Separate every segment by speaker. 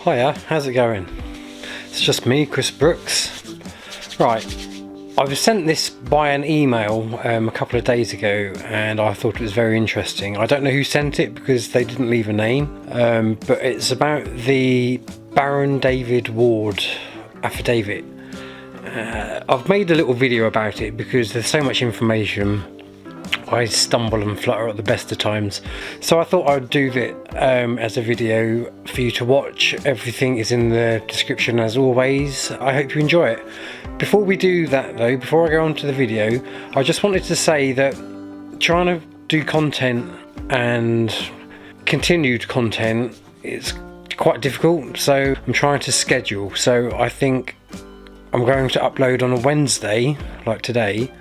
Speaker 1: Hiya, how's it going? It's just me, Chris Brooks. Right, I was sent this by an email a couple of days ago and I thought it was very interesting. I don't know who sent it because they didn't leave a name, but it's about the Baron David Ward Affidavit. I've made a little video about it because there's so much information. I stumble and flutter at the best of times, so I thought I'd do it as a video for you to watch. Everything is in the description as always. I hope you enjoy it. Before we do that though, before I go on to the video, I just wanted to say that trying to do content and continued content is quite difficult, so I'm trying to schedule. So I think I'm going to upload on a Wednesday like today,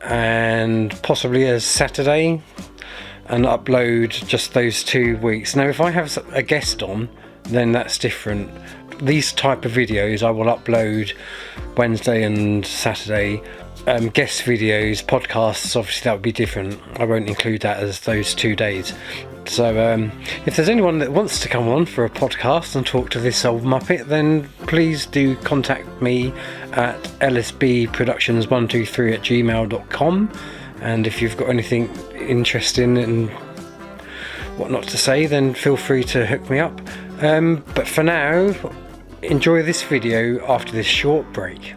Speaker 1: and possibly a Saturday, and upload just those 2 weeks. Now if I have a guest on, then that's different. These type of videos I will upload Wednesday and Saturday. Guest videos, podcasts, obviously that would be different. I won't include that as those 2 days. So if there's anyone that wants to come on for a podcast and talk to this old muppet, then please do contact me at lsbproductions123@gmail.com, and if you've got anything interesting and whatnot to say, then feel free to hook me up. But for now, enjoy this video after this short break.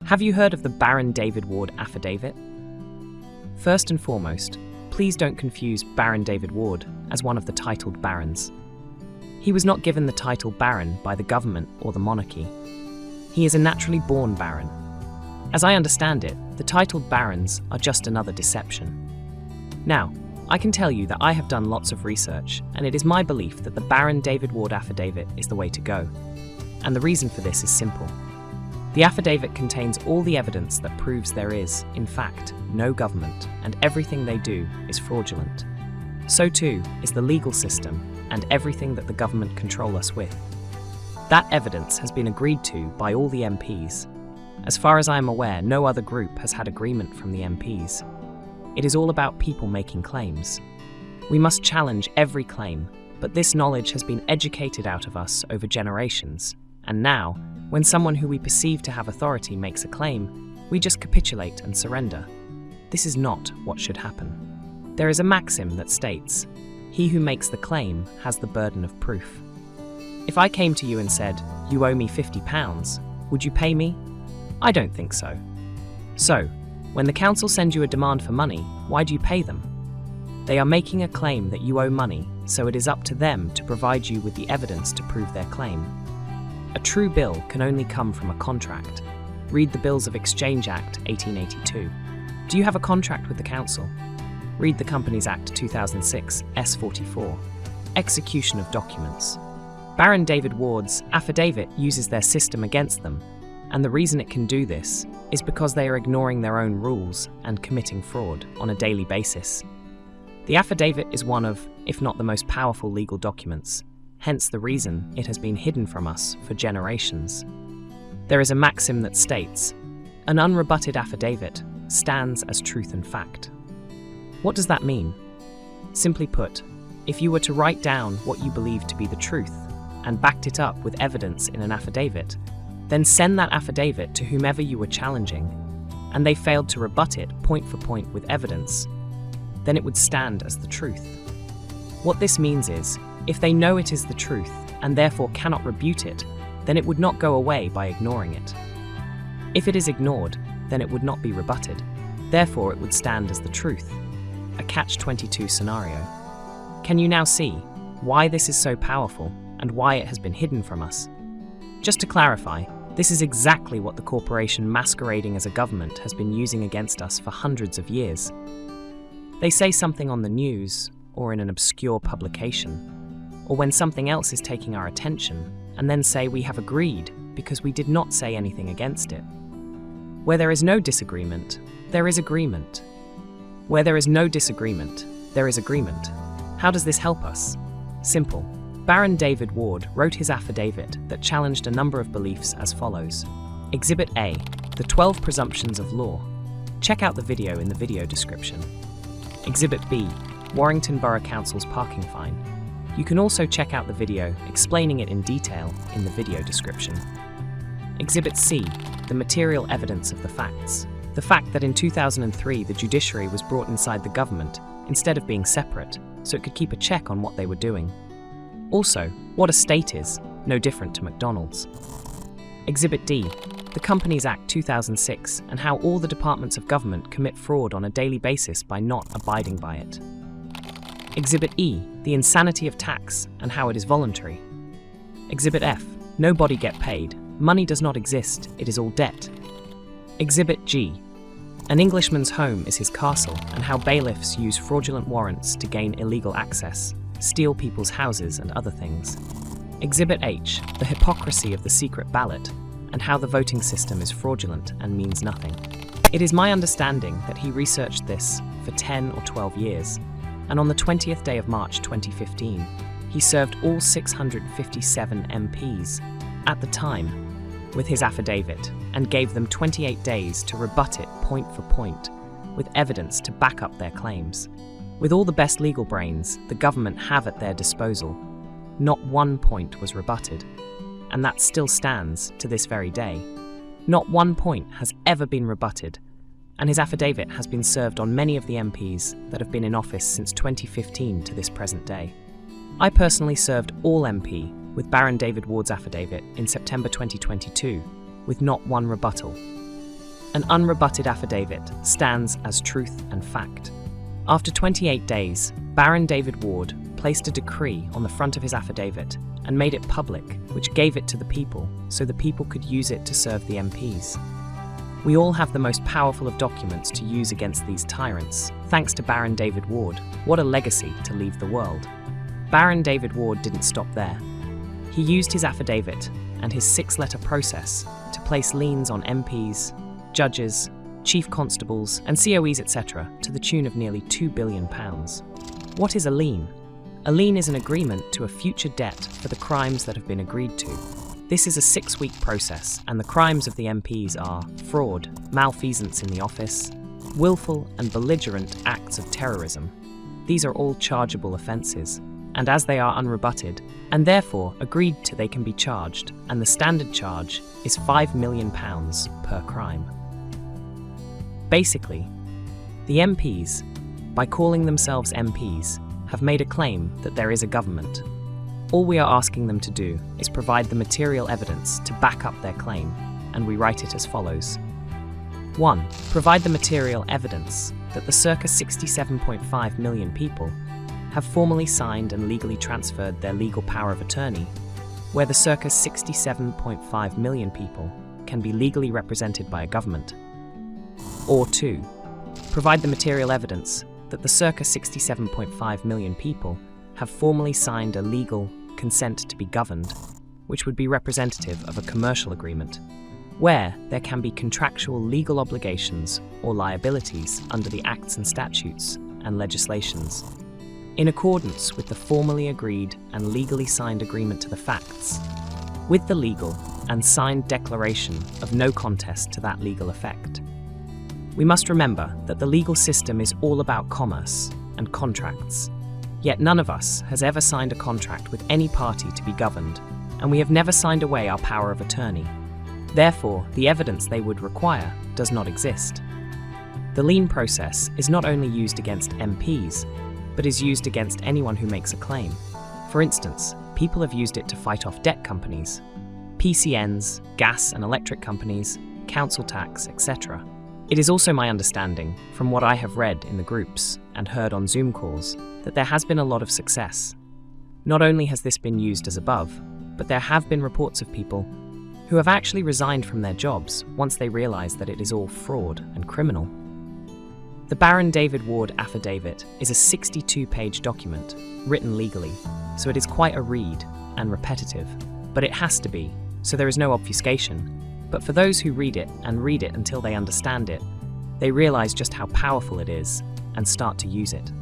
Speaker 2: Have you heard of the Baron David Ward Affidavit? First and foremost, please don't confuse Baron David Ward as one of the titled barons. He was not given the title Baron by the government or the monarchy. He is a naturally born Baron. As I understand it, the titled barons are just another deception. Now, I can tell you that I have done lots of research, and it is my belief that the Baron David Ward Affidavit is the way to go. And the reason for this is simple. The affidavit contains all the evidence that proves there is, in fact, no government, and everything they do is fraudulent. So too is the legal system and everything that the government control us with. That evidence has been agreed to by all the MPs. As far as I am aware, no other group has had agreement from the MPs. It is all about people making claims. We must challenge every claim, but this knowledge has been educated out of us over generations, and now, when someone who we perceive to have authority makes a claim, we just capitulate and surrender. This is not what should happen. There is a maxim that states, "He who makes the claim has the burden of proof." If I came to you and said, "You owe me £50, would you pay me?" I don't think so. So, when the council sends you a demand for money, why do you pay them? They are making a claim that you owe money, so it is up to them to provide you with the evidence to prove their claim. A true bill can only come from a contract. Read the Bills of Exchange Act 1882. Do you have a contract with the council? Read the Companies Act 2006, S44. Execution of documents. Baron David Ward's affidavit uses their system against them, and the reason it can do this is because they are ignoring their own rules and committing fraud on a daily basis. The affidavit is one of, if not the most powerful legal documents, hence the reason it has been hidden from us for generations. There is a maxim that states, "An unrebutted affidavit stands as truth and fact." What does that mean? Simply put, if you were to write down what you believe to be the truth and backed it up with evidence in an affidavit, then send that affidavit to whomever you were challenging, and they failed to rebut it point for point with evidence, then it would stand as the truth. What this means is, if they know it is the truth and therefore cannot rebut it, then it would not go away by ignoring it. If it is ignored, then it would not be rebutted. Therefore, it would stand as the truth. A catch-22 scenario. Can you now see why this is so powerful and why it has been hidden from us? Just to clarify, this is exactly what the corporation masquerading as a government has been using against us for hundreds of years. They say something on the news or in an obscure publication, or when something else is taking our attention, and then say we have agreed because we did not say anything against it. Where there is no disagreement, there is agreement. Where there is no disagreement, there is agreement. How does this help us? Simple. Baron David Ward wrote his affidavit that challenged a number of beliefs as follows. Exhibit A, the 12 presumptions of law. Check out the video in the video description. Exhibit B, Warrington Borough Council's parking fine. You can also check out the video explaining it in detail in the video description. Exhibit C, the material evidence of the facts. The fact that in 2003 the judiciary was brought inside the government instead of being separate, so it could keep a check on what they were doing. Also, what a state is, no different to McDonald's. Exhibit D, the Companies Act 2006 and how all the departments of government commit fraud on a daily basis by not abiding by it. Exhibit E, the insanity of tax and how it is voluntary. Exhibit F, no body get paid, money does not exist, it is all debt. Exhibit G, an Englishman's home is his castle and how bailiffs use fraudulent warrants to gain illegal access, steal people's houses and other things. Exhibit H, the hypocrisy of the secret ballot and how the voting system is fraudulent and means nothing. It is my understanding that he researched this for 10 or 12 years, and on the 20th day of March 2015, he served all 657 MPs at the time with his affidavit and gave them 28 days to rebut it point for point with evidence to back up their claims. With all the best legal brains the government have at their disposal, not one point was rebutted, and that still stands to this very day. Not one point has ever been rebutted, and his affidavit has been served on many of the MPs that have been in office since 2015 to this present day. I personally served all MP with Baron David Ward's affidavit in September 2022, with not one rebuttal. An unrebutted affidavit stands as truth and fact. After 28 days, Baron David Ward placed a decree on the front of his affidavit and made it public, which gave it to the people so the people could use it to serve the MPs. We all have the most powerful of documents to use against these tyrants, thanks to Baron David Ward. What a legacy to leave the world. Baron David Ward didn't stop there. He used his affidavit and his 6-letter process to place liens on MPs, judges, chief constables, and COEs, etc., to the tune of nearly £2 billion. What is a lien? A lien is an agreement to a future debt for the crimes that have been agreed to. This is a 6-week process, and the crimes of the MPs are fraud, malfeasance in the office, willful and belligerent acts of terrorism. These are all chargeable offences, and as they are unrebutted, and therefore agreed to, they can be charged, and the standard charge is £5 million per crime. Basically, the MPs, by calling themselves MPs, have made a claim that there is a government. All we are asking them to do is provide the material evidence to back up their claim, and we write it as follows. 1. Provide the material evidence that the circa 67.5 million people have formally signed and legally transferred their legal power of attorney, where the circa 67.5 million people can be legally represented by a government. Or 2. Provide the material evidence that the circa 67.5 million people have formally signed a legal consent to be governed, which would be representative of a commercial agreement, where there can be contractual legal obligations or liabilities under the acts and statutes and legislations, in accordance with the formally agreed and legally signed agreement to the facts, with the legal and signed declaration of no contest to that legal effect. We must remember that the legal system is all about commerce and contracts, yet none of us has ever signed a contract with any party to be governed, and we have never signed away our power of attorney. Therefore, the evidence they would require does not exist. The lien process is not only used against MPs, but is used against anyone who makes a claim. For instance, people have used it to fight off debt companies, PCNs, gas and electric companies, council tax, etc. It is also my understanding, from what I have read in the groups and heard on Zoom calls, that there has been a lot of success. Not only has this been used as above, but there have been reports of people who have actually resigned from their jobs once they realise that it is all fraud and criminal. The Baron David Ward Affidavit is a 62-page document, written legally, so it is quite a read and repetitive, but it has to be, so there is no obfuscation. But for those who read it and read it until they understand it, they realise just how powerful it is and start to use it.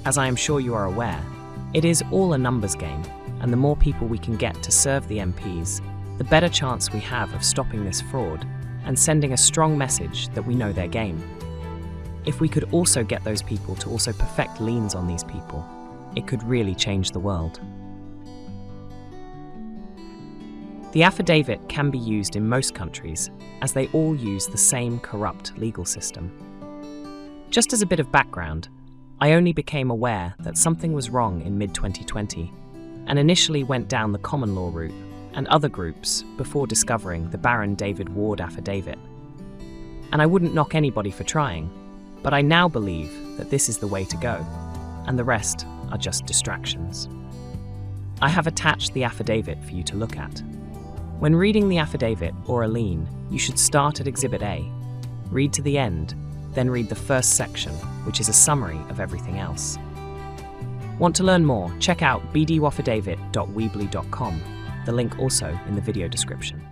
Speaker 2: As I am sure you are aware, it is all a numbers game, and the more people we can get to serve the MPs, the better chance we have of stopping this fraud and sending a strong message that we know their game. If we could also get those people to also perfect liens on these people, it could really change the world. The affidavit can be used in most countries, as they all use the same corrupt legal system. Just as a bit of background, I only became aware that something was wrong in mid-2020, and initially went down the common law route and other groups before discovering the Baron David Ward Affidavit. And I wouldn't knock anybody for trying, but I now believe that this is the way to go, and the rest are just distractions. I have attached the affidavit for you to look at. When reading the affidavit or a lien, you should start at Exhibit A, read to the end, then read the first section, which is a summary of everything else. Want to learn more? Check out bdaffidavit.weebly.com, the link also in the video description.